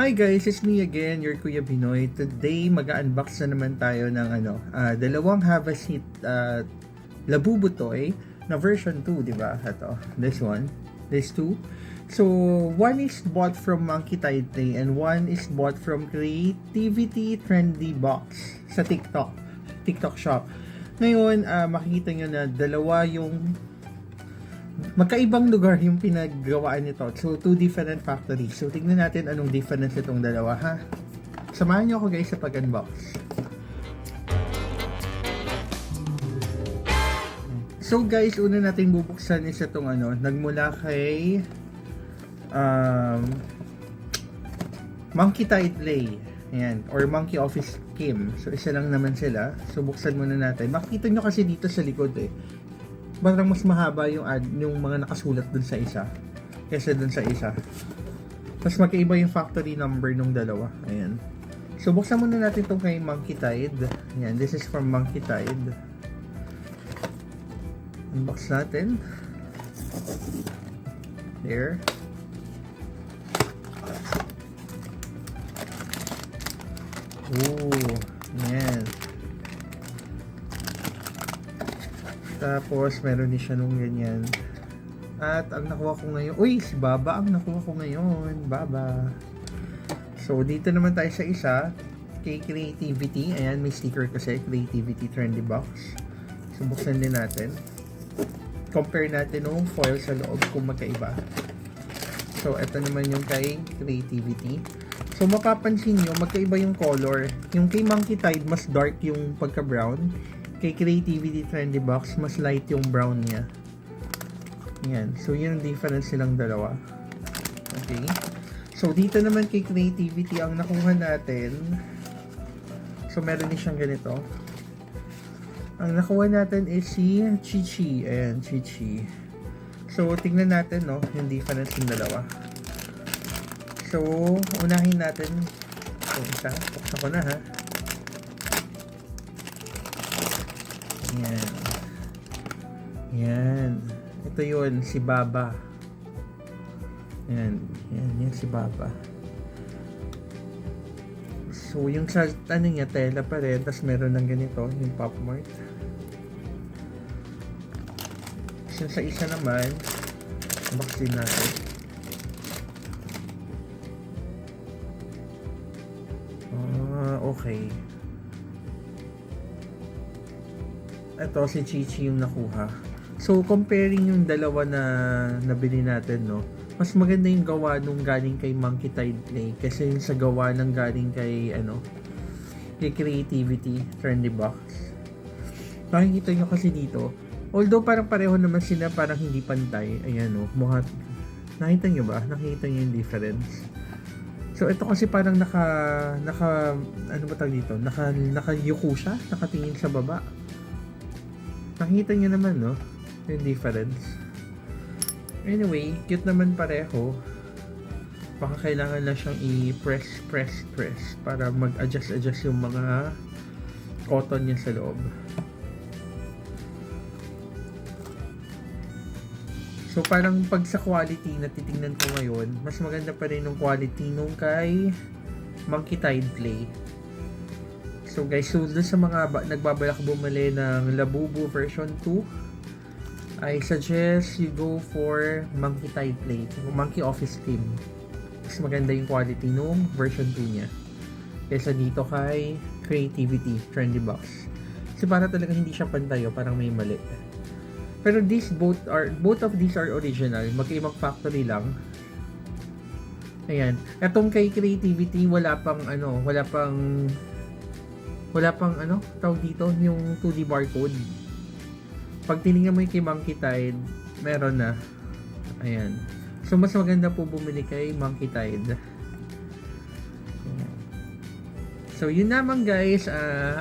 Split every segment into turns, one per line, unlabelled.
Hi guys, it's me again, your Kuya Binoy. Today, mag-unbox na naman tayo ng dalawang Havas Hit Labubu toy na version 2, di ba? Ito, this one, this two. So, one is bought from Monkey Tide Play and one is bought from Creativity Trendy Box sa TikTok shop. Ngayon, makikita nyo na dalawa yung magkaibang lugar yung pinaggawaan nito. So, two different factories. So, tingnan natin anong difference itong dalawa, ha? Samahan nyo ako guys sa pag-unbox. So, guys, una natin bubuksan is itong nagmula kay Monkey Tide Play. Ayan, or Monkey Office Kim. So, isa lang naman sila. So, buksan muna natin. Makikita nyo kasi dito sa likod parang mas mahaba yung mga nakasulat dun sa isa kaysa dun sa isa. Tapos magkaiba yung factory number nung dalawa. Ayan. So buksan muna natin itong kay Monkey Tide. Ayan, this is from Monkey Tide. Unbox natin. There. Ooh, ayan. Tapos, meron din siya nung ganyan. At, ang nakuha ko ngayon, si Baba ang nakuha ko ngayon. Baba. So, dito naman tayo sa isa. Kay Creativity. Ayan, may sticker kasi. Creativity Trendy Box. So, buksan din natin. Compare natin yung foil sa loob kung magkaiba. So, ito naman yung kay Creativity. So, mapapansin nyo, magkaiba yung color. Yung kay Monkey Tide, mas dark yung pagka-brown. Kay Creativity Trendy Box, mas light yung brown niya. Yan. So, yun ang difference silang dalawa. Okay. So, dito naman kay Creativity, ang nakuha natin. So, meron din siyang ganito. Ang nakuha natin is si Chi-Chi. Ayan, Chi-Chi. So, tingnan natin, yung difference ng dalawa. So, unahin natin itong isa. Buksan ko na, ha. Yan. Yan. Ito yun, si Baba. Yan. Yan si Baba. So, yung sa niya, tela pa rin. Tapos meron ng ganito, yung Pop Mart. So, sa isa naman, box din natin. Okay. Ito si Chi-Chi yung nakuha. So comparing yung dalawa na nabili natin, mas maganda yung gawa nung galing kay Monkey Tide Play kasi yung sa gawa ng galing kay kay Creativity Trendy Box. Makikita nyo kasi dito, although parang pareho naman sila, parang hindi pantay. Ayan mukha. Nakita nyo ba? Nakita nyo yung difference. So ito kasi parang ano ba tawag dito? Nakayuko siya, nakatingin sa baba. Nakita niyo naman, yung difference. Anyway, cute naman pareho. Baka kailangan lang siyang i-press para mag-adjust yung mga cotton niya sa loob. So, parang pag sa quality na titingnan ko ngayon, mas maganda pa rin yung quality nung kay Monkey Tide Play. So guys, so dun sa mga nagbabalak bumili ng Labubu version 2, I suggest you go for Monkey Tide Play, Monkey Office Team. Mas maganda yung quality nung version 2 niya kaysa dito kay Creativity Trendy Box. Kasi para talaga hindi siya pantay, parang may mali. Pero both of these are original, magkaibang factory lang. Ayan. Etong kay Creativity, wala pang tawag dito, yung 2D barcode. Pag tinignan mo yung kay Monkey Tide, meron na. Ayan. So, mas maganda po bumili kay Monkey Tide. Ayan. So, yun naman guys.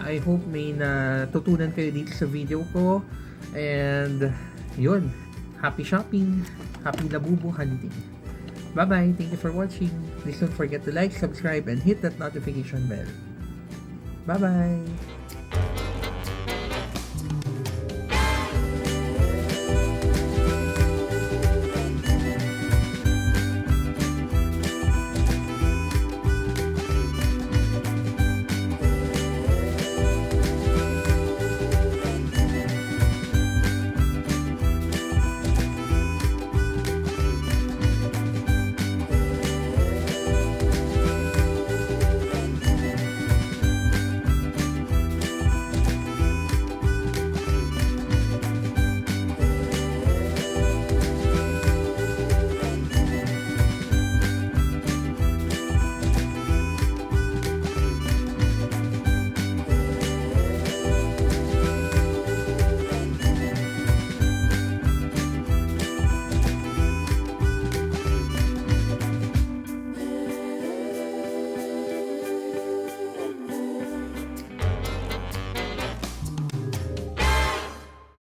I hope may natutunan kayo dito sa video ko. And, yun. Happy shopping. Happy Labubu hunting. Bye-bye. Thank you for watching. Please don't forget to like, subscribe, and hit that notification bell. Bye-bye!